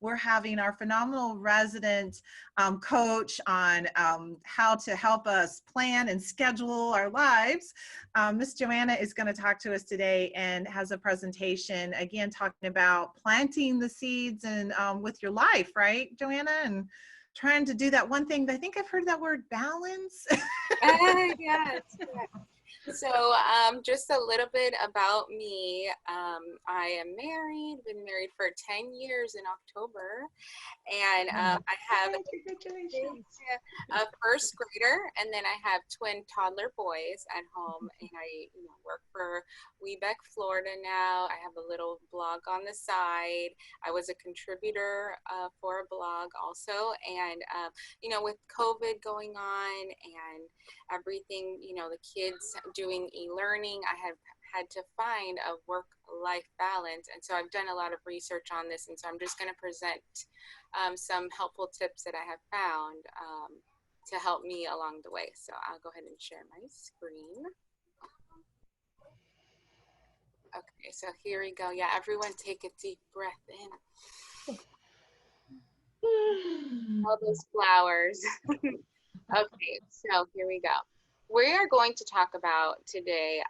we're having our phenomenal resident coach on how to help us plan and schedule our lives. Miss Johanna is going to talk to us today and has a presentation, again, talking about planting the seeds and with your life, right, Johanna? And trying to do that one thing. I think I've heard that word, balance. Yes. So just a little bit about me. I am married, been married for 10 years in October, and I have a first grader, and then I have twin toddler boys at home, and I work for WBEC, Florida now. I have a little blog on the side. I was a contributor for a blog also, and with COVID going on and everything, the kids doing e-learning, I have had to find a work-life balance. And so I've done a lot of research on this. And so I'm just going to present some helpful tips that I have found to help me along the way. So I'll go ahead and share my screen. Okay, so here we go. Yeah, everyone take a deep breath in. All those flowers. Okay, so here we go. We are going to talk about today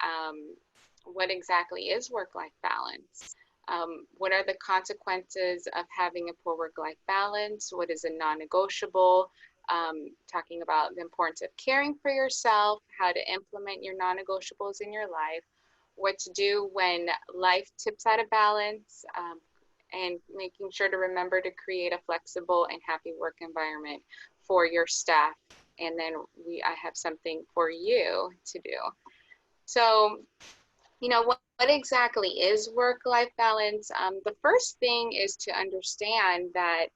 what exactly is work-life balance. What are the consequences of having a poor work-life balance? What is a non-negotiable? Talking about the importance of caring for yourself, how to implement your non-negotiables in your life, what to do when life tips out of balance, and making sure to remember to create a flexible and happy work environment for your staff. And then I have something for you to do. So, what exactly is work-life balance? The first thing is to understand that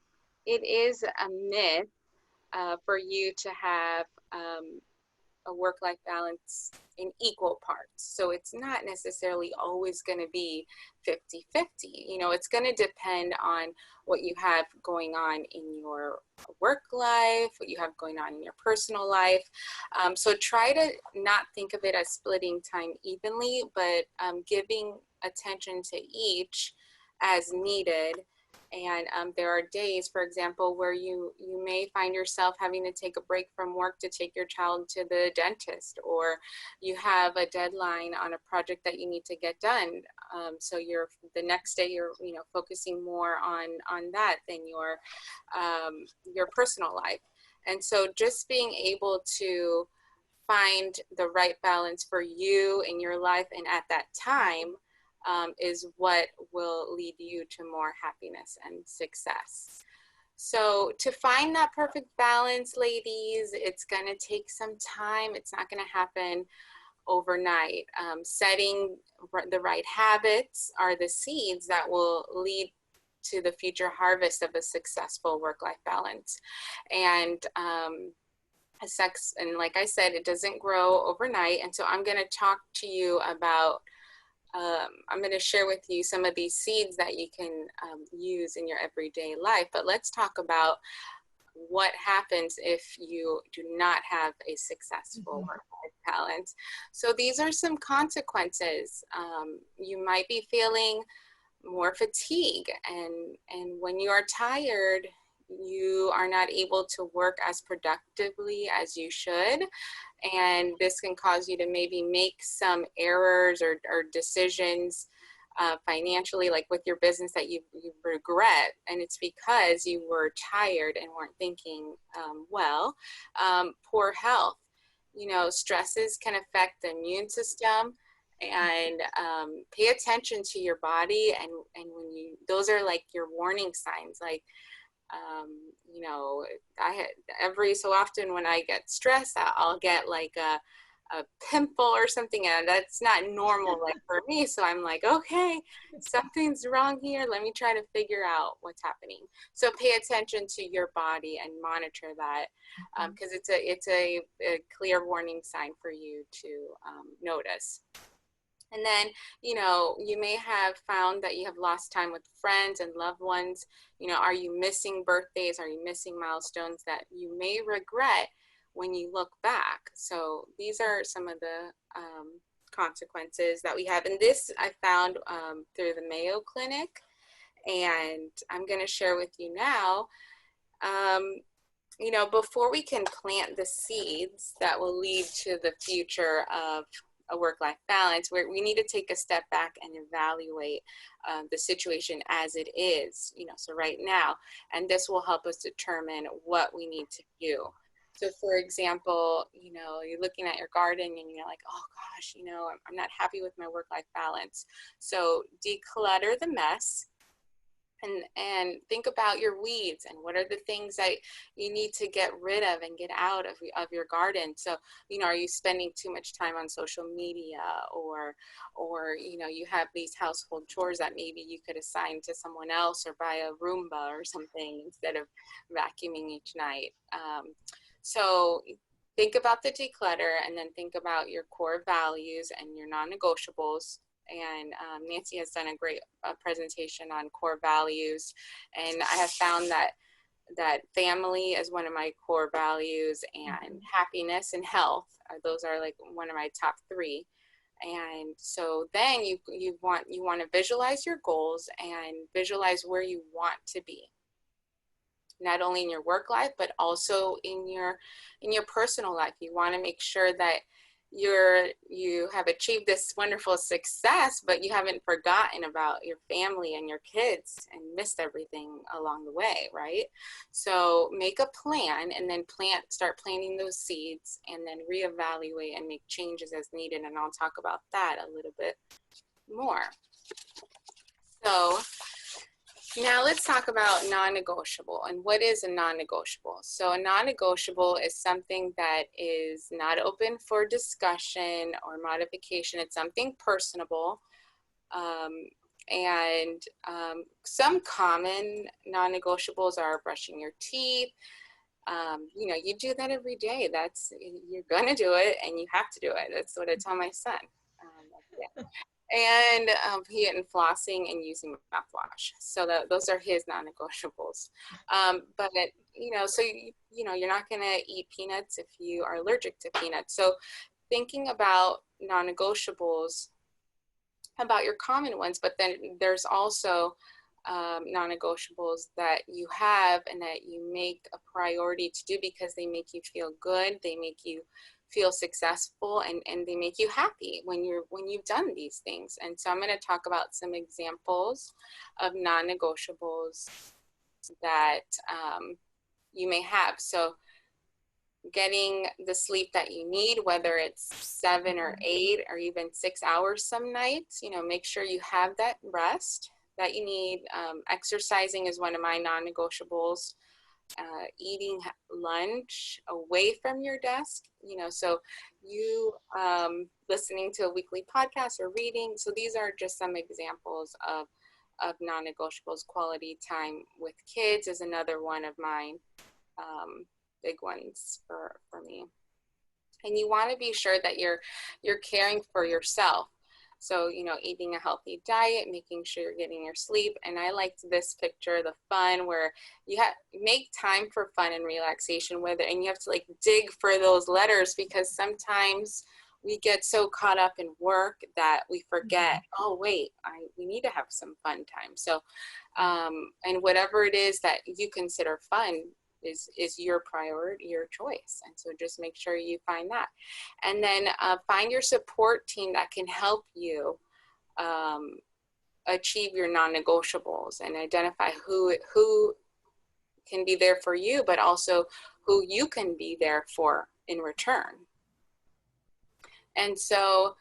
it is a myth for you to have a work-life balance in equal parts. So it's not necessarily always going to be 50-50. It's going to depend on what you have going on in your work life, what you have going on in your personal life. So try to not think of it as splitting time evenly, but giving attention to each as needed. And there are days, for example, where you may find yourself having to take a break from work to take your child to the dentist, or you have a deadline on a project that you need to get done. So the next day you're focusing more on that than your personal life. And so just being able to find the right balance for you in your life and at that time is what will lead you to more happiness and success. So to find that perfect balance, ladies, it's going to take some time. It's not going to happen overnight. Setting the right habits are the seeds that will lead to the future harvest of a successful work-life balance. And and like I said, it doesn't grow overnight. And so I'm going to talk to you about I'm going to share with you some of these seeds that you can use in your everyday life. But let's talk about what happens if you do not have a successful work-life balance. So these are some consequences. You might be feeling more fatigue, and when you are tired, you are not able to work as productively as you should. And this can cause you to maybe make some errors or decisions financially, like with your business, that you regret. And it's because you were tired and weren't thinking well. Poor health. Stresses can affect the immune system. And pay attention to your body. And when those are like your warning signs. Like, every so often when I get stressed, I'll get like a pimple or something, and that's not normal like for me. So I'm like, okay, something's wrong here. Let me try to figure out what's happening. So pay attention to your body and monitor that, because it's a clear warning sign for you to notice. And then, you may have found that you have lost time with friends and loved ones. Are you missing birthdays? Are you missing milestones that you may regret when you look back? So these are some of the consequences that we have. And this I found through the Mayo Clinic. And I'm going to share with you now, before we can plant the seeds that will lead to the future of a work-life balance, where we need to take a step back and evaluate the situation as it is, so right now, and this will help us determine what we need to do. So for example, you're looking at your garden and you're like, oh gosh, I'm not happy with my work-life balance. So declutter the mess. And think about your weeds and what are the things that you need to get rid of and get out of your garden. So, are you spending too much time on social media, or you have these household chores that maybe you could assign to someone else, or buy a Roomba or something instead of vacuuming each night. So think about the declutter, and then think about your core values and your non-negotiables. And Nancy has done a great presentation on core values, and I have found that family is one of my core values, and happiness and health those are like one of my top three. And so then you want to visualize your goals and visualize where you want to be, not only in your work life but also in your personal life. You want to make sure that you have achieved this wonderful success, but you haven't forgotten about your family and your kids and missed everything along the way, right? So make a plan, and then start planting those seeds, and then reevaluate and make changes as needed. And I'll talk about that a little bit more. So now let's talk about non-negotiable. And what is a non-negotiable? So a non-negotiable is something that is not open for discussion or modification. It's something personable. Some common non-negotiables are brushing your teeth. You do that every day. You're gonna do it, and you have to do it. That's what I tell my son. And and flossing and using mouthwash. So those are his non-negotiables. But so you're not gonna eat peanuts if you are allergic to peanuts. So thinking about non-negotiables, about your common ones, but then there's also non-negotiables that you have and that you make a priority to do because they make you feel good, they make you feel successful, and they make you happy when you've done these things. And so I'm going to talk about some examples of non-negotiables that you may have. So getting the sleep that you need, whether it's 7 or 8 or even 6 hours some nights, make sure you have that rest that you need. Exercising is one of my non-negotiables. Eating lunch away from your desk, so you listening to a weekly podcast or reading. So these are just some examples of non-negotiables. Quality time with kids is another one of mine, big ones for me. And you want to be sure that you're caring for yourself. So, eating a healthy diet, making sure you're getting your sleep. And I liked this picture, the fun, where you make time for fun and relaxation, and you have to dig for those letters, because sometimes we get so caught up in work that we forget, oh wait, we need to have some fun time. So, and whatever it is that you consider fun is your priority, your choice. And so just make sure you find that. And then find your support team that can help you achieve your non-negotiables, and identify who can be there for you, but also who you can be there for in return. And so,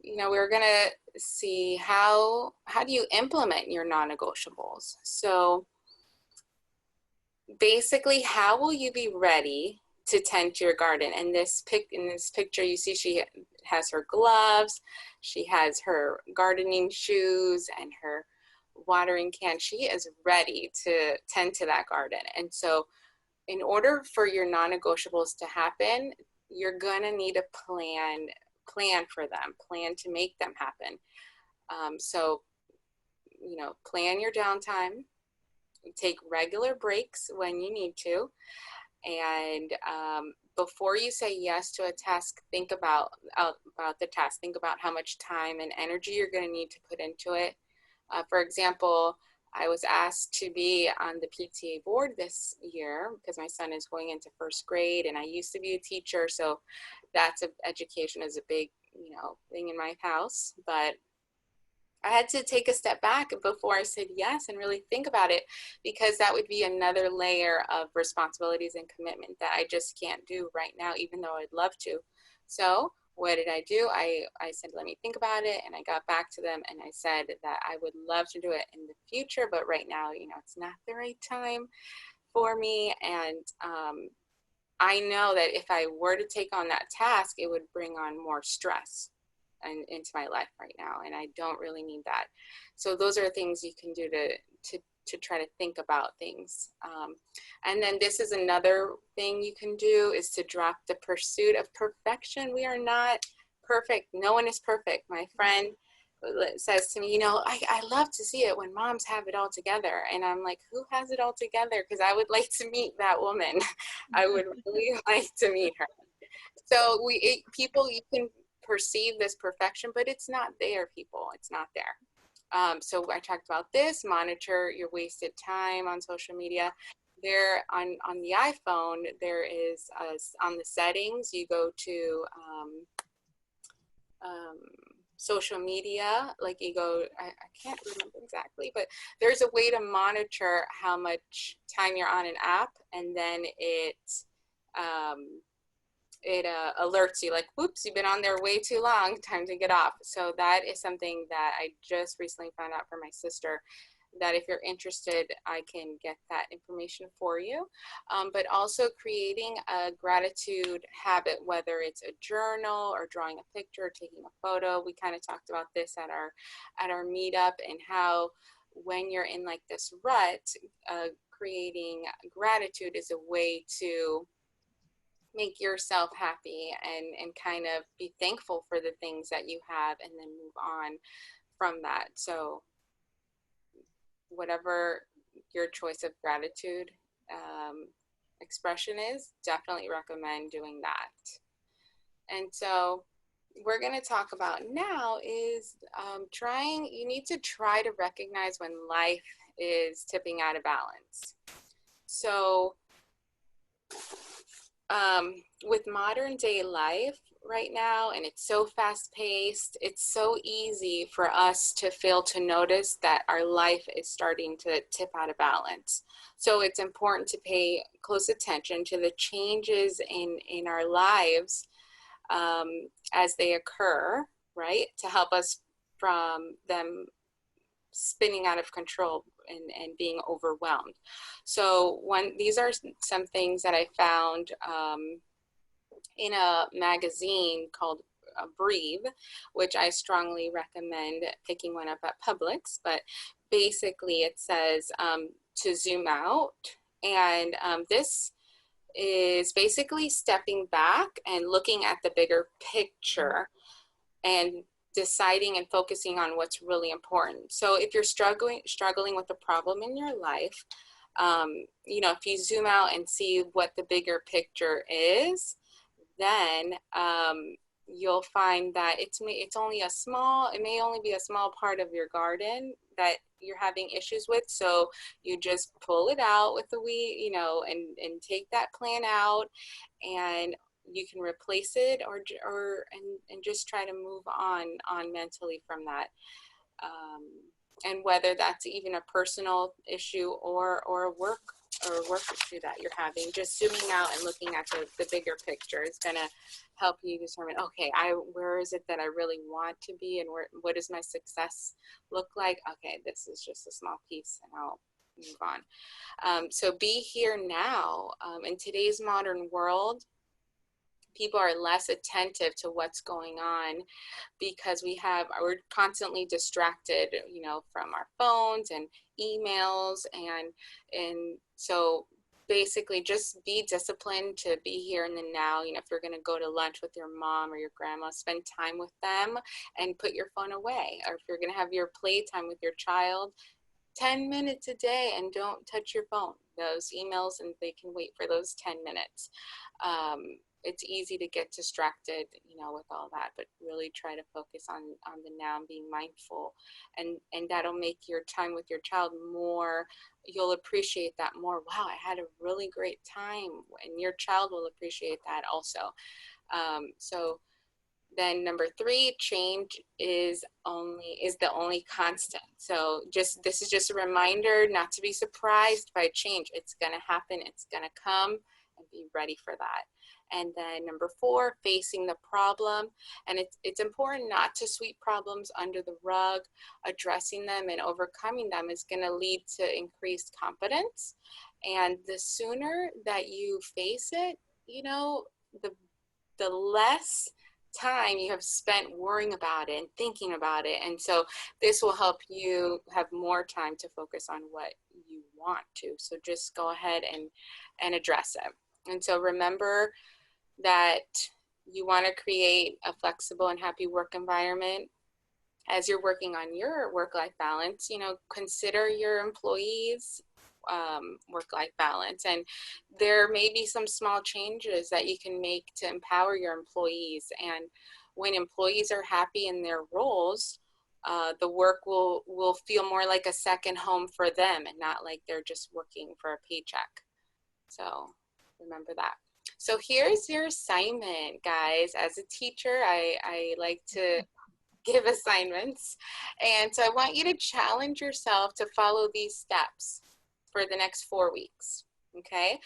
we're gonna see how do you implement your non-negotiables. So basically, how will you be ready to tend to your garden? And in this picture, you see she has her gloves, she has her gardening shoes, and her watering can. She is ready to tend to that garden. And so in order for your non-negotiables to happen, you're gonna need a plan for them, plan to make them happen. So plan your downtime. Take regular breaks when you need to, and before you say yes to a task, think about the task. Think about how much time and energy you're going to need to put into it. For example, I was asked to be on the PTA board this year because my son is going into first grade, and I used to be a teacher, so education is a big, thing in my house. But I had to take a step back before I said yes and really think about it, because that would be another layer of responsibilities and commitment that I just can't do right now, even though I'd love to. So what did I do? I said, let me think about it. And I got back to them and I said that I would love to do it in the future, but right now, it's not the right time for me. And I know that if I were to take on that task, it would bring on more stress and into my life right now, and I don't really need that. So those are things you can do to try to think about things. And then this is another thing you can do, is to drop the pursuit of perfection. We are not perfect. No one is perfect. My friend says to me, I love to see it when moms have it all together. And I'm like, who has it all together? Because I would like to meet that woman. I would really like to meet her. So people, you can perceive this perfection, but it's not there, people. It's not there. So I talked about this. Monitor your wasted time on social media. There on the iPhone, there is on the settings, you go to social media, like you go, I can't remember exactly, but there's a way to monitor how much time you're on an app, and then it alerts you like, whoops, you've been on there way too long, time to get off. So that is something that I just recently found out from my sister, that if you're interested, I can get that information for you. But also creating a gratitude habit, whether it's a journal or drawing a picture or taking a photo. We kind of talked about this at our meetup, and how when you're in like this rut, creating gratitude is a way to make yourself happy and kind of be thankful for the things that you have, and then move on from that. So whatever your choice of gratitude expression is, definitely recommend doing that. And so we're going to talk about now is you need to try to recognize when life is tipping out of balance. So with modern day life right now, and it's so fast paced, it's so easy for us to fail to notice that our life is starting to tip out of balance. So it's important to pay close attention to the changes in our lives as they occur, right? To help us from them spinning out of control and being overwhelmed. So these are some things that I found in a magazine called Breathe, which I strongly recommend picking one up at Publix. But basically it says to zoom out, and this is basically stepping back and looking at the bigger picture and deciding and focusing on what's really important. So if you're struggling with a problem in your life, if you zoom out and see what the bigger picture is, then you'll find that it may only be a small part of your garden that you're having issues with. So you just pull it out with the weed, and take that plant out, and you can replace it and just try to move on mentally from that. And whether that's even a personal issue or a work issue that you're having, just zooming out and looking at the bigger picture is going to help you determine, okay, where is it that I really want to be, and what does my success look like? Okay, this is just a small piece, and I'll move on. So be here now. In today's modern world, people are less attentive to what's going on because we're constantly distracted, from our phones and emails. And so basically just be disciplined to be here in the now. If you're going to go to lunch with your mom or your grandma, spend time with them and put your phone away. Or if you're going to have your playtime with your child, 10 minutes a day, and don't touch your phone. Those emails, and they can wait for those 10 minutes. it's easy to get distracted, you know, with all that, but really try to focus on the now and being mindful, and that'll make your time with your child more, you'll appreciate that more. Wow, I had a really great time, and your child will appreciate that also. So then number 3, change is the only constant. So this is just a reminder not to be surprised by change. It's going to happen, it's going to come, and be ready for that. And then number 4, facing the problem. And it's important not to sweep problems under the rug. Addressing them and overcoming them is going to lead to increased confidence. And the sooner that you face it, you know, the less time you have spent worrying about it and thinking about it. And so this will help you have more time to focus on what you want to. So just go ahead and address it. And so remember that you want to create a flexible and happy work environment. As you're working on your work-life balance, you know, consider your employees' work-life balance, and there may be some small changes that you can make to empower your employees. And when employees are happy in their roles, the work will feel more like a second home for them and not like they're just working for a paycheck. So remember that. So here's your assignment, guys. As a teacher, I like to give assignments. And so I want you to challenge yourself to follow these steps for the next 4 weeks, okay?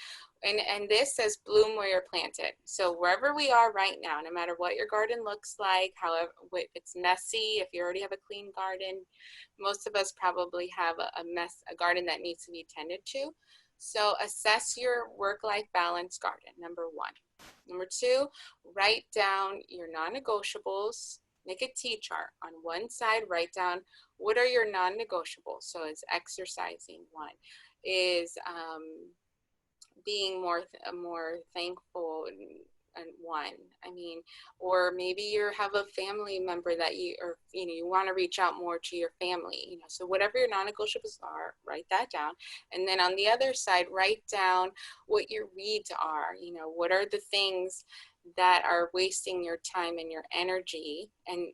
And this says bloom where you're planted. So wherever we are right now, no matter what your garden looks like, however, if it's messy, if you already have a clean garden, most of us probably have a garden that needs to be tended to. So assess your work-life balance garden, number 1. Number 2, write down your non-negotiables. Make a T-chart. On one side, write down what are your non-negotiables. So it's exercising. 1 is being more thankful. And 1, I mean, or maybe you have a family member that you want to reach out more to your family, you know. So whatever your non-negotiables are, write that down. And then on the other side, write down what your reads are. You know, what are the things that are wasting your time and your energy, and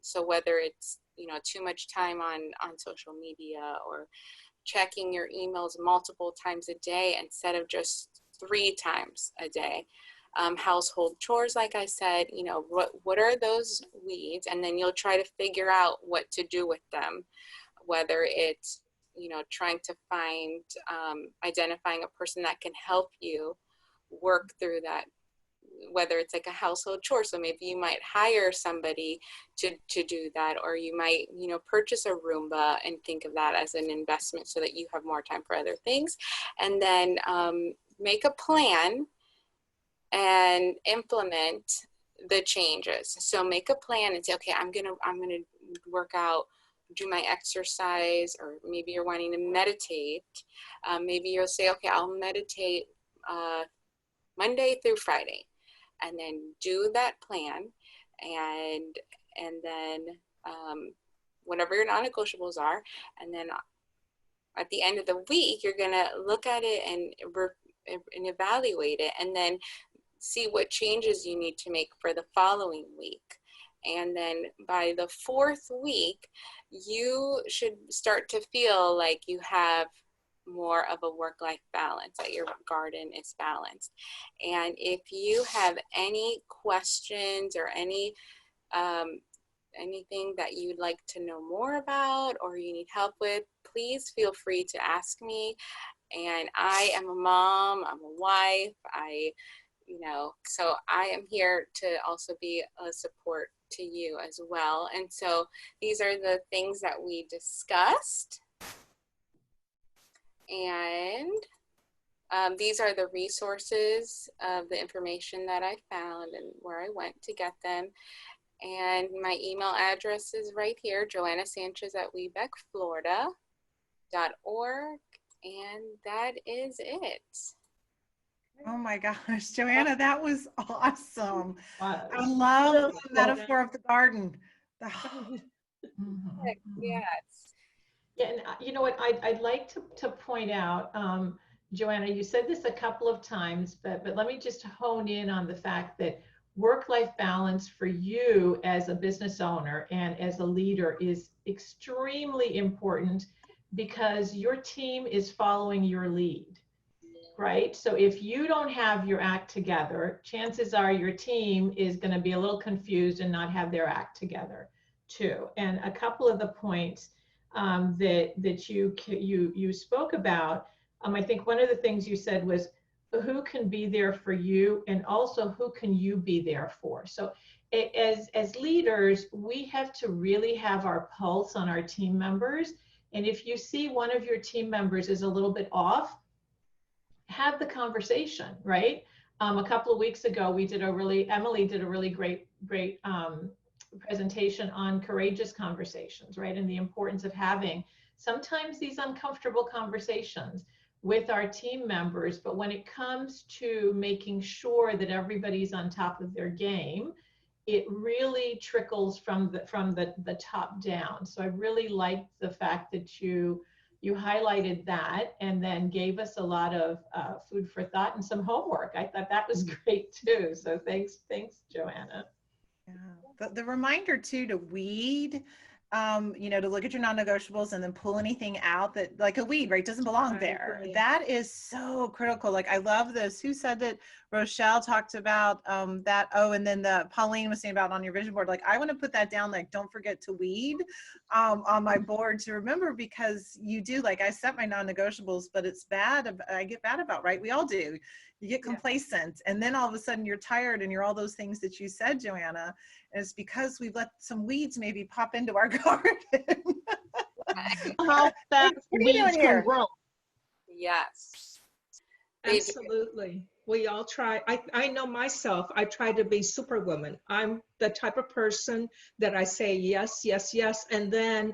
so whether it's, you know, too much time on social media, or checking your emails multiple times a day instead of just 3 times a day. Household chores, like I said, you know, what are those weeds, and then you'll try to figure out what to do with them, whether it's, you know, trying to find, identifying a person that can help you work through that, whether it's like a household chore. So maybe you might hire somebody to do that, or you might, you know, purchase a Roomba and think of that as an investment so that you have more time for other things. And then make a plan and implement the changes. So make a plan and say, okay, I'm gonna work out, do my exercise, or maybe you're wanting to meditate. Maybe you'll say, okay, I'll meditate Monday through Friday, and then do that plan, and then whatever your non-negotiables are, and then at the end of the week, you're gonna look at it and evaluate it, and then see what changes you need to make for the following week. And then by the 4th week, you should start to feel like you have more of a work-life balance, that your garden is balanced. And if you have any questions or any anything that you'd like to know more about or you need help with, please feel free to ask me. And I am a mom, I'm a wife, so I am here to also be a support to you as well. And so these are the things that we discussed. And these are the resources of the information that I found and where I went to get them. And my email address is right here, Johanna Sanchez at WBECFlorida.org. And that is it. Oh my gosh, Johanna, that was awesome. I love the metaphor of the garden. Yes. Yeah, and you know what, I'd like to point out, Johanna, you said this a couple of times, but let me just hone in on the fact that work-life balance for you as a business owner and as a leader is extremely important because your team is following your lead, right? So if you don't have your act together, chances are your team is going to be a little confused and not have their act together too. And a couple of the points that you spoke about, I think one of the things you said was who can be there for you, and also who can you be there for. So as leaders, we have to really have our pulse on our team members. And if you see one of your team members is a little bit off, have the conversation, right? A couple of weeks ago, Emily did a really great presentation on courageous conversations, right? And the importance of having sometimes these uncomfortable conversations with our team members. But when it comes to making sure that everybody's on top of their game, it really trickles from the top down. So I really liked the fact that you highlighted that and then gave us a lot of food for thought and some homework. I thought that was great too. So thanks, Johanna. Yeah. The reminder too to weed, to look at your non-negotiables and then pull anything out that, like a weed, right, doesn't belong there. That is so critical. Like, I love this. Who said that? Rochelle talked about that. Oh, and then Pauline was saying about on your vision board. Like, I want to put that down. Like, don't forget to weed on my board to remember, because you do. Like, I set my non-negotiables, but it's bad. I get bad about, right? We all do. You get complacent, and then all of a sudden you're tired, and you're all those things that you said, Johanna. And it's because we've let some weeds maybe pop into our garden. How fast weeds can grow. Yes. Absolutely. We all try. I know myself, I try to be superwoman. I'm the type of person that I say yes, yes, yes. And then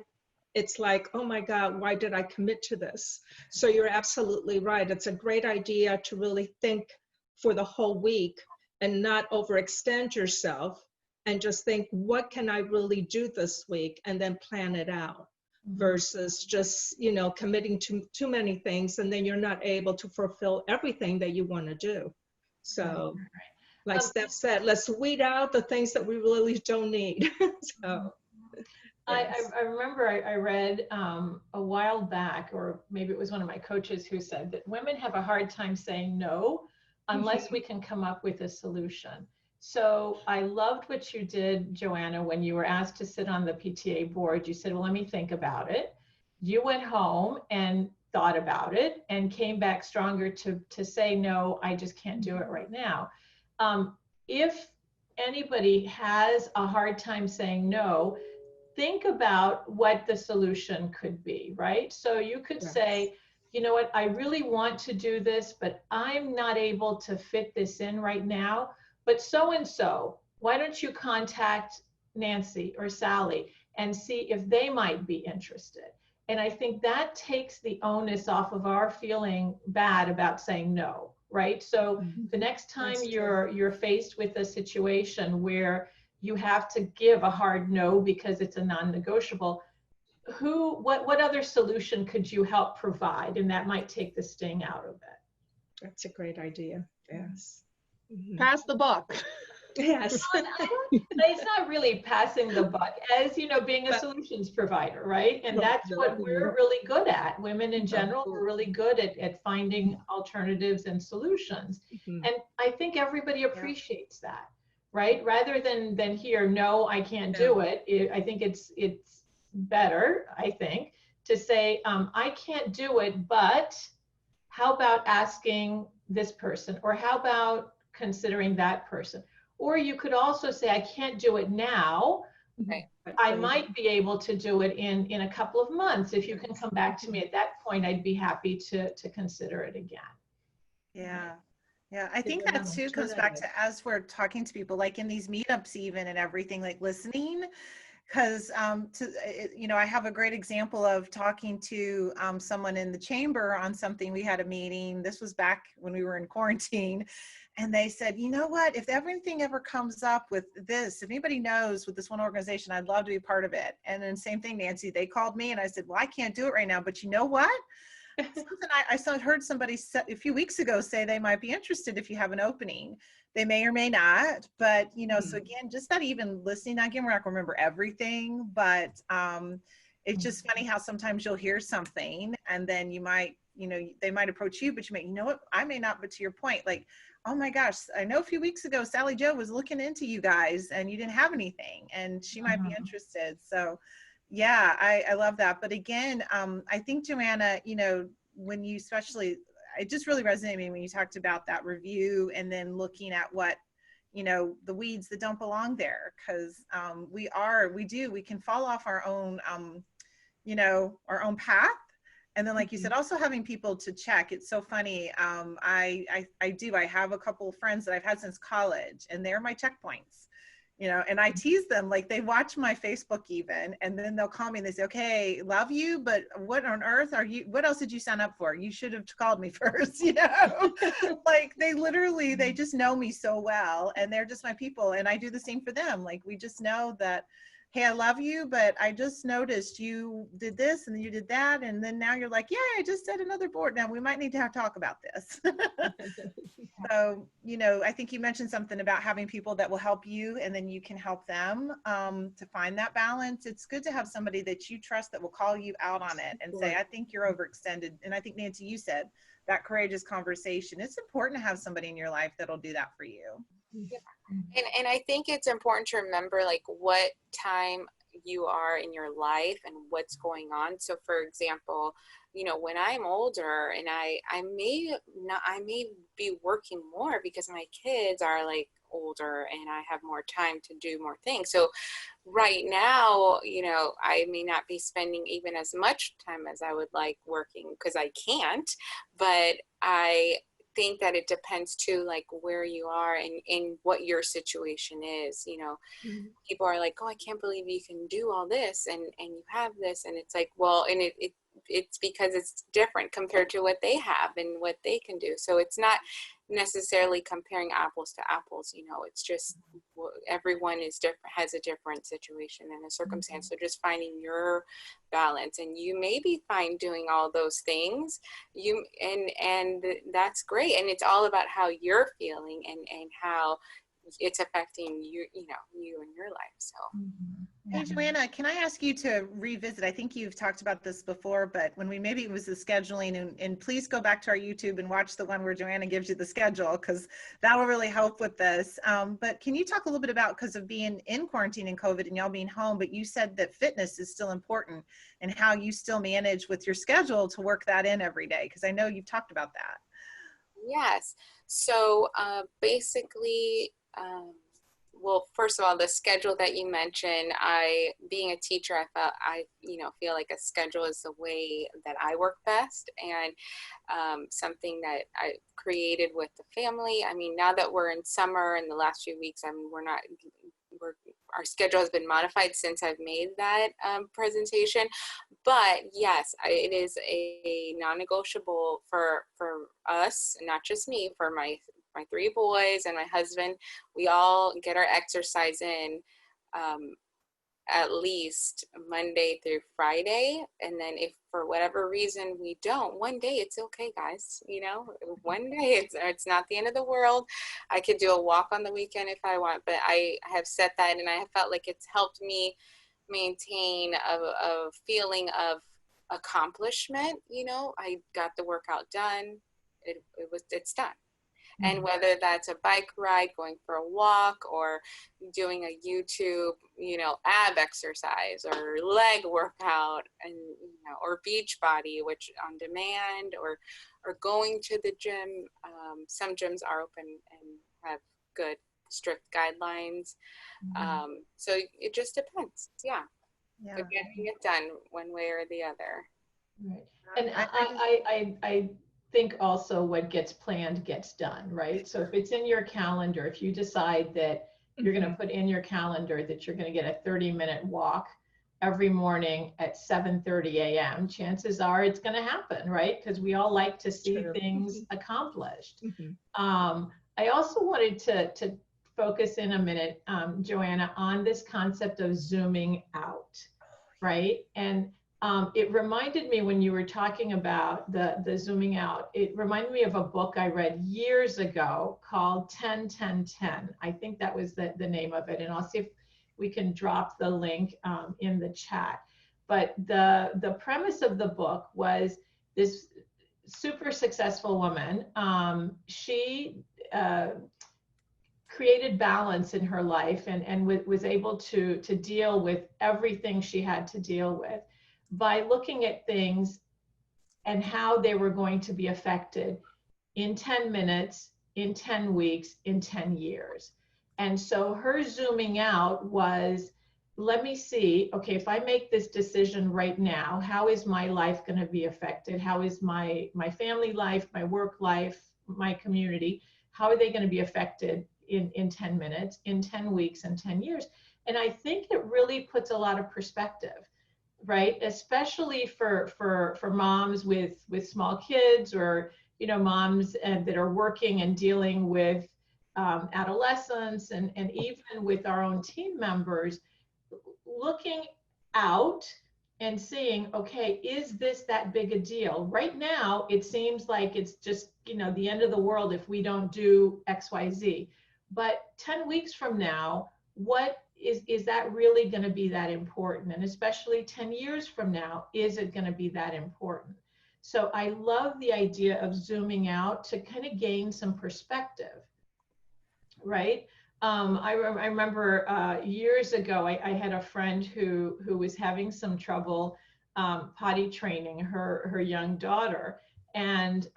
it's like, oh my God, why did I commit to this? So you're absolutely right. It's a great idea to really think for the whole week and not overextend yourself, and just think, what can I really do this week? And then plan it out versus just, committing to too many things, and then you're not able to fulfill everything that you want to do. So like Steph said, let's weed out the things that we really don't need. So yes. I remember I read a while back, or maybe it was one of my coaches who said that women have a hard time saying no unless we can come up with a solution. So I loved what you did, Johanna, when you were asked to sit on the PTA board. You said, well, let me think about it. You went home and thought about it and came back stronger to say, no, I just can't do it right now. If anybody has a hard time saying no, think about what the solution could be, right? So you could say, you know what, I really want to do this, but I'm not able to fit this in right now. But so-and-so, why don't you contact Nancy or Sally and see if they might be interested? And I think that takes the onus off of our feeling bad about saying no, right? So the next time you're faced with a situation where you have to give a hard no because it's a non-negotiable, what other solution could you help provide? And that might take the sting out of it. That's a great idea. Yes. Pass the buck. Yes. It's not really passing the buck, as being a solutions provider, right? And that's what we're really good at. Women in general, we're really good at finding alternatives and solutions. And I think everybody appreciates that, right? Rather than hear, no, I can't do it. I think it's better, I think, to say, I can't do it, but how about asking this person? Or how about considering that person? Or you could also say, I can't do it now. I might be able to do it in a couple of months. If you can come back to me at that point, I'd be happy to consider it again. Yeah, I think that too comes back to, as we're talking to people, like in these meetups even and everything, like listening. Because, I have a great example of talking to someone in the chamber on something. We had a meeting. This was back when we were in quarantine. And they said, you know what, if everything ever comes up with this, if anybody knows with this one organization, I'd love to be part of it. And then same thing, Nancy, they called me and I said, well, I can't do it right now, but you know what? Something heard somebody a few weeks ago say they might be interested if you have an opening. They may or may not, but so again, just not even listening. Again, we're not going to remember everything, but it's just funny how sometimes you'll hear something and then you might, they might approach you, but you may, what, I may not, but to your point, like, oh my gosh, I know a few weeks ago, Sally Joe was looking into you guys and you didn't have anything and she might be interested. So yeah, I love that. But again, I think Johanna, when you especially, it just really resonated with me when you talked about that review and then looking at what, the weeds that don't belong there. Cause we can fall off our own, our own path. And then, like you said, also having people to check. It's so funny. I have a couple of friends that I've had since college and they're my checkpoints, and I tease them, like they watch my Facebook even, and then they'll call me and they say, okay, love you, but what on earth what else did you sign up for? You should have called me first, like they just know me so well and they're just my people. And I do the same for them. Like, we just know that, hey, I love you, but I just noticed you did this and then you did that. And then now you're like, yeah, I just did another board. Now we might need to talk about this. So, I think you mentioned something about having people that will help you and then you can help them to find that balance. It's good to have somebody that you trust that will call you out on it and say, I think you're overextended. And I think, Nancy, you said that courageous conversation. It's important to have somebody in your life that'll do that for you. Yeah. And I think it's important to remember like what time you are in your life and what's going on. So for example, when I'm older and I may be working more because my kids are like older and I have more time to do more things. So right now, I may not be spending even as much time as I would like working because I can't, but I think that it depends too, like where you are and what your situation is. People are like, oh, I can't believe you can do all this and you have this, and it's like, well, and it's because it's different compared to what they have and what they can do. So it's not necessarily comparing apples to apples. It's just everyone is different, has a different situation and a circumstance. So just finding your balance, and you may be fine doing all those things, and that's great. And it's all about how you're feeling and how it's affecting you in your life. So hey, Johanna, can I ask you to revisit? I think you've talked about this before, but when maybe it was the scheduling, and please go back to our YouTube and watch the one where Johanna gives you the schedule, because that will really help with this. But can you talk a little bit about, because of being in quarantine and COVID and y'all being home, but you said that fitness is still important and how you still manage with your schedule to work that in every day? Because I know you've talked about that. Yes. So basically, well, first of all, the schedule that you mentioned, being a teacher, I feel like a schedule is the way that I work best, and something that I created with the family. I mean, now that we're in summer in the last few weeks, our schedule has been modified since I've made that presentation. But yes, it is a non-negotiable for us, not just me, for my 3 boys and my husband. We all get our exercise in at least Monday through Friday. And then if for whatever reason we don't, one day it's okay, guys. One day it's not the end of the world. I could do a walk on the weekend if I want, but I have set that, and I have felt like it's helped me maintain a feeling of accomplishment. I got the workout done. It's done. And whether that's a bike ride, going for a walk, or doing a YouTube, ab exercise or leg workout, and or beach body, which on demand, or going to the gym. Some gyms are open and have good, strict guidelines. So it just depends. Yeah. But getting it done one way or the other. Right. And I think also what gets planned gets done, right? So if it's in your calendar, if you decide that you're going to put in your calendar that you're going to get a 30-minute walk every morning at 7:30 a.m., chances are it's going to happen, right? Because we all like to see things accomplished. I also wanted to focus in a minute, Johanna, on this concept of zooming out, right? And It reminded me, when you were talking about the zooming out, it reminded me of a book I read years ago called 10-10-10. I think that was the name of it. And I'll see if we can drop the link in the chat. But the premise of the book was this super successful woman. She created balance in her life and was able to deal with everything she had to deal with by looking at things and how they were going to be affected in 10 minutes, in 10 weeks, in 10 years. And so her zooming out was, let me see, okay, if I make this decision right now, how is my life going to be affected? How is my family life, my work life, my community, how are they going to be affected in 10 minutes, in 10 weeks, and 10 years? And I think it really puts a lot of perspective, right? Especially for moms with small kids, or, you know, moms that are working and dealing with adolescents, and even with our own team members, looking out and seeing, okay, is this that big a deal? Right now, it seems like it's just, you know, the end of the world if we don't do X, Y, Z. But 10 weeks from now, what is that really going to be that important? And especially 10 years from now, is it going to be that important? So I love the idea of zooming out to kind of gain some perspective, right? I remember years ago, I had a friend who was having some trouble potty training her young daughter. And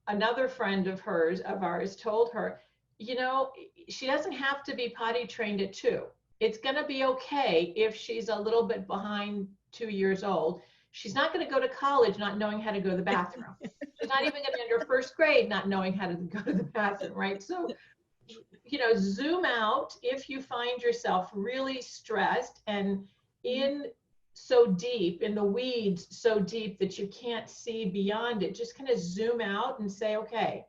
another friend of ours told her, you know, she doesn't have to be potty trained at 2. It's going to be okay if she's a little bit behind 2 years old. She's not going to go to college not knowing how to go to the bathroom. She's not even going to enter first grade not knowing how to go to the bathroom, right? So, you know, zoom out if you find yourself really stressed and in so deep, in the weeds so deep that you can't see beyond it. Just kind of zoom out and say, okay,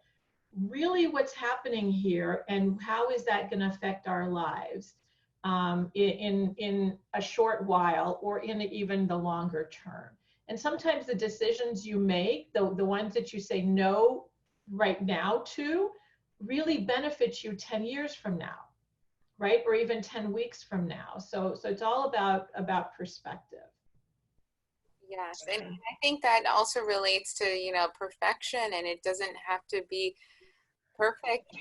really what's happening here, and how is that going to affect our lives in a short while, or in even the longer term. And sometimes the decisions you make, the ones that you say no right now to, really benefit you 10 years from now, right? Or even 10 weeks from now. So it's all about perspective. Yes, and I think that also relates to, you know, perfection, and it doesn't have to be perfect.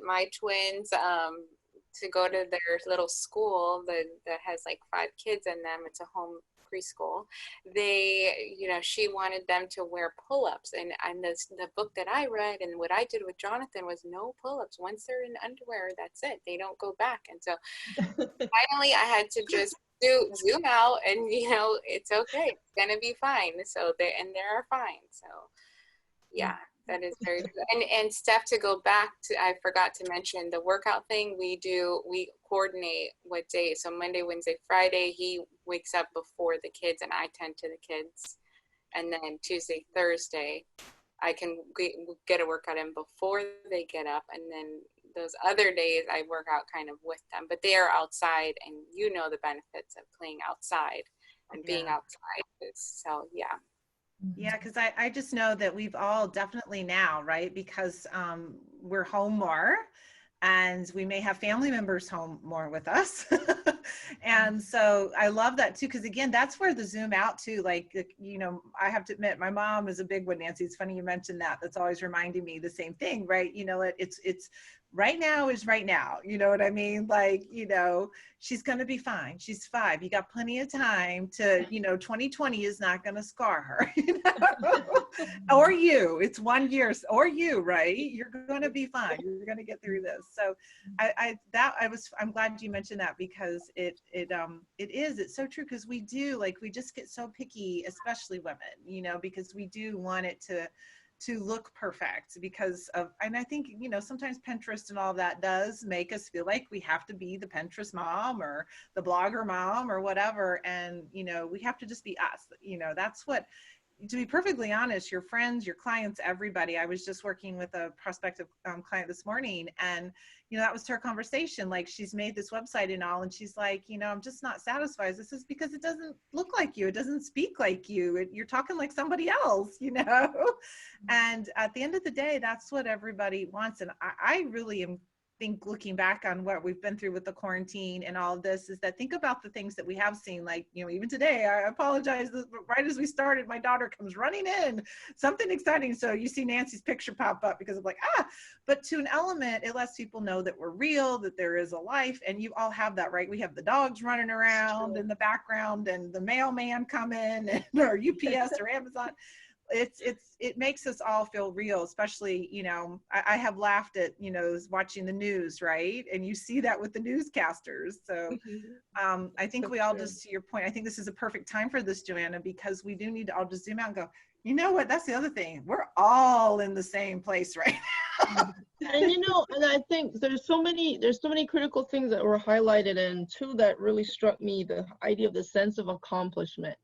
My twins, to go to their little school that has like 5 kids in them, it's a home preschool, they, you know, she wanted them to wear pull-ups, and the book that I read and what I did with Jonathan was no pull-ups. Once they're in underwear, that's it, they don't go back. And so finally I had to just zoom out, and, you know, it's okay, it's gonna be fine. So they're fine. So yeah, that is very true. And Steph, to go back to, I forgot to mention the workout thing. We coordinate what day. So Monday, Wednesday, Friday, he wakes up before the kids and I tend to the kids. And then Tuesday, Thursday, I can get a workout in before they get up. And then those other days I work out kind of with them, but they are outside, and you know the benefits of playing outside and being outside. So yeah. Yeah, because I just know that we've all definitely now, right? Because we're home more, and we may have family members home more with us. And so I love that too, because again, that's where the zoom out too, like, you know, I have to admit, my mom is a big one, Nancy. It's funny you mentioned that. That's always reminding me the same thing, right? You know, it's right now is right now. You know what I mean? Like, you know, she's going to be fine. She's 5. You got plenty of time to, you know, 2020 is not going to scar her, you know? Or you, it's 1 year, or you, right? You're going to be fine. You're going to get through this. So I'm glad you mentioned that, because it's so true. Because we just get so picky, especially women, you know, because we do want it to look perfect because of, and I think, you know, sometimes Pinterest and all that does make us feel like we have to be the Pinterest mom or the blogger mom or whatever. And, you know, we have to just be us, you know, that's what, to be perfectly honest, your friends, your clients, everybody. I was just working with a prospective client this morning, and that was her conversation. Like, she's made this website and all, and she's like, I'm just not satisfied. This is because it doesn't look like you. It doesn't speak like you. You're talking like somebody else, And at the end of the day, that's what everybody wants. And I really think, looking back on what we've been through with the quarantine and all of this, is that think about the things that we have seen, like, even today, I apologize, right as we started, my daughter comes running in, something exciting. So you see Nancy's picture pop up because I'm like, but to an element, it lets people know that we're real, that there is a life, and you all have that, right? We have the dogs running around in the background and the mailman coming or UPS or Amazon. It makes us all feel real, especially, I have laughed at, watching the news, right? And you see that with the newscasters. So I think we all just, to your point, I think this is a perfect time for this, Johanna, because we do need to all just zoom out and go, you know what, that's the other thing. We're all in the same place right now. And and I think there's so many critical things that were highlighted, and two that really struck me, the idea of the sense of accomplishment.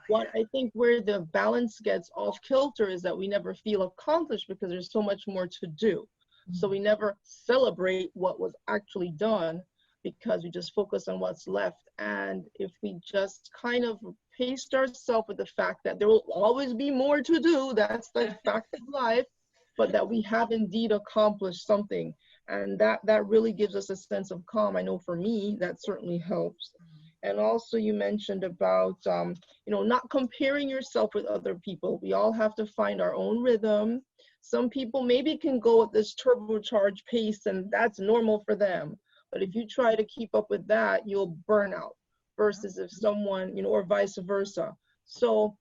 What I think where the balance gets off kilter is that we never feel accomplished because there's so much more to do. So we never celebrate what was actually done because we just focus on what's left. And if we just kind of pace ourselves with the fact that there will always be more to do, that's the fact of life, but that we have indeed accomplished something. And that really gives us a sense of calm. I know for me, that certainly helps. And also you mentioned about, not comparing yourself with other people. We all have to find our own rhythm. Some people maybe can go at this turbocharged pace and that's normal for them. But if you try to keep up with that, you'll burn out versus if someone, or vice versa. So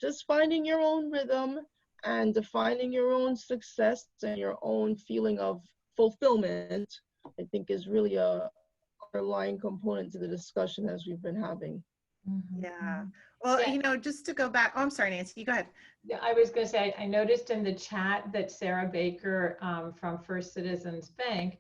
just finding your own rhythm and defining your own success and your own feeling of fulfillment, I think is really a underlying component to the discussion as we've been having. Yeah. Well, just to go back, I'm sorry, Nancy, you go ahead. Yeah, I was going to say, I noticed in the chat that Sarah Baker from First Citizens Bank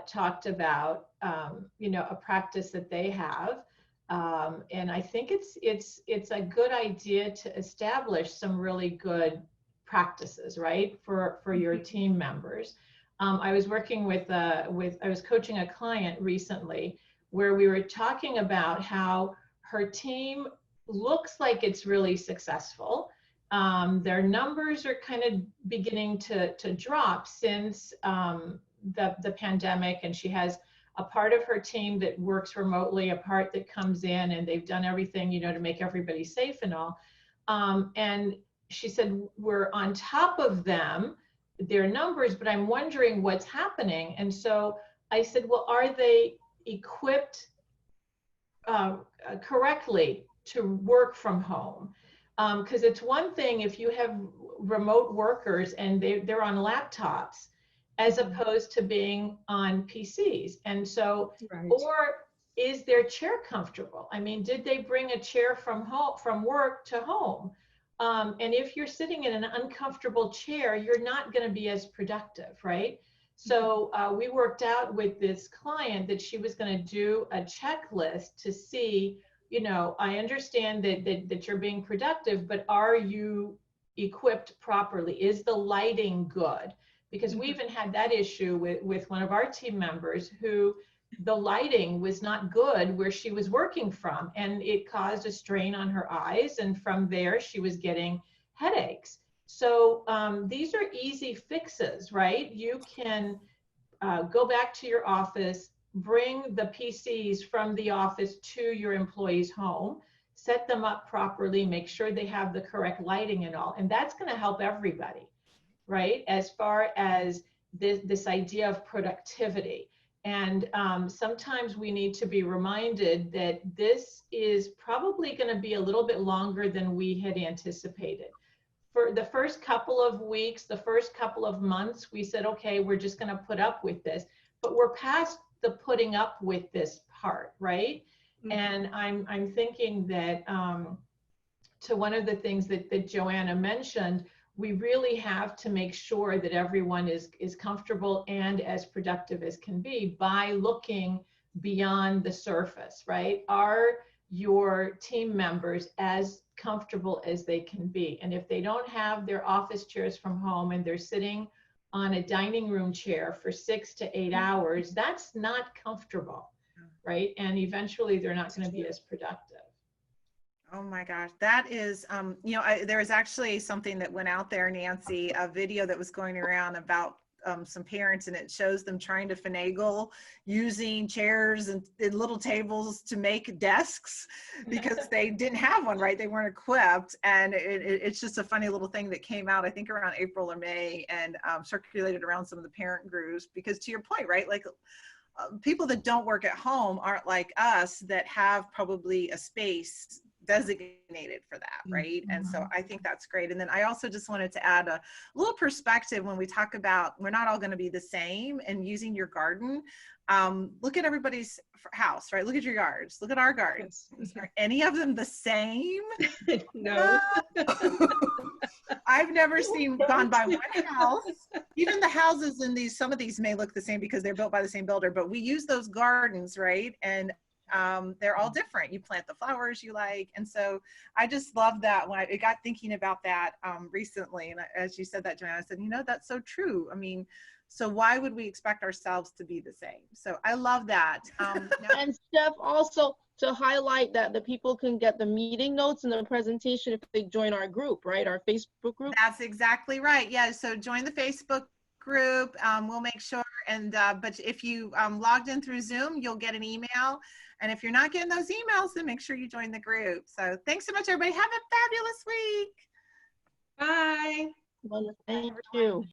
talked about, a practice that they have. And I think it's a good idea to establish some really good practices, right, for your team members. I was working I was coaching a client recently where we were talking about how her team looks like it's really successful. Their numbers are kind of beginning to drop since the pandemic, and she has a part of her team that works remotely, a part that comes in, and they've done everything, to make everybody safe and all. And she said, we're on top of them, their numbers, but I'm wondering what's happening. And so I said, well, are they equipped correctly to work from home? Because it's one thing if you have remote workers and they're on laptops as opposed to being on PCs. And so, or is their chair comfortable? I mean, did they bring a chair from work to home? And if you're sitting in an uncomfortable chair, you're not going to be as productive, right? So we worked out with this client that she was going to do a checklist to see, I understand that you're being productive, but are you equipped properly? Is the lighting good? Because we even had that issue with one of our team members who the lighting was not good where she was working from, and it caused a strain on her eyes, and from there she was getting headaches. So these are easy fixes, right? You can go back to your office, bring the PCs from the office to your employee's home, set them up properly, make sure they have the correct lighting and all, and that's going to help everybody, right? As far as this idea of productivity. And sometimes we need to be reminded that this is probably going to be a little bit longer than we had anticipated. For the first couple of weeks, the first couple of months, we said, okay, we're just going to put up with this. But we're past the putting up with this part, right? Mm-hmm. And I'm thinking that to one of the things that Johanna mentioned, we really have to make sure that everyone is comfortable and as productive as can be by looking beyond the surface, right? Are your team members as comfortable as they can be. And if they don't have their office chairs from home and they're sitting on a dining room chair for 6 to 8 hours, that's not comfortable, right? And eventually they're not going to be as productive. Oh my gosh, that is, you know, there was actually something that went out there, Nancy, a video that was going around about some parents, and it shows them trying to finagle using chairs and little tables to make desks because they didn't have one, right? They weren't equipped. And it's just a funny little thing that came out, I think around April or May, and circulated around some of the parent groups, because to your point, right? Like people that don't work at home aren't like us that have probably a space designated for that, right? And so I think that's great. And then I also just wanted to add a little perspective when we talk about we're not all going to be the same, and using your garden. Look at everybody's house, right? Look at your yards. Look at our gardens. Are any of them the same? No. I've never gone by one house. Even the houses in some of these may look the same because they're built by the same builder, but we use those gardens, right? And they're all different. You plant the flowers you like. And so I just love that. When I got thinking about that recently, and as you said that, Joanna, I said, you know, that's so true. I mean, so why would we expect ourselves to be the same? So I love that. And Steph, also to highlight that the people can get the meeting notes and the presentation if they join our group, right? Our Facebook group. That's exactly right. Yeah. So join the Facebook group. We'll make sure. And but if you logged in through Zoom, you'll get an email. And if you're not getting those emails, then make sure you join the group. So thanks so much, everybody. Have a fabulous week. Bye. Thank you.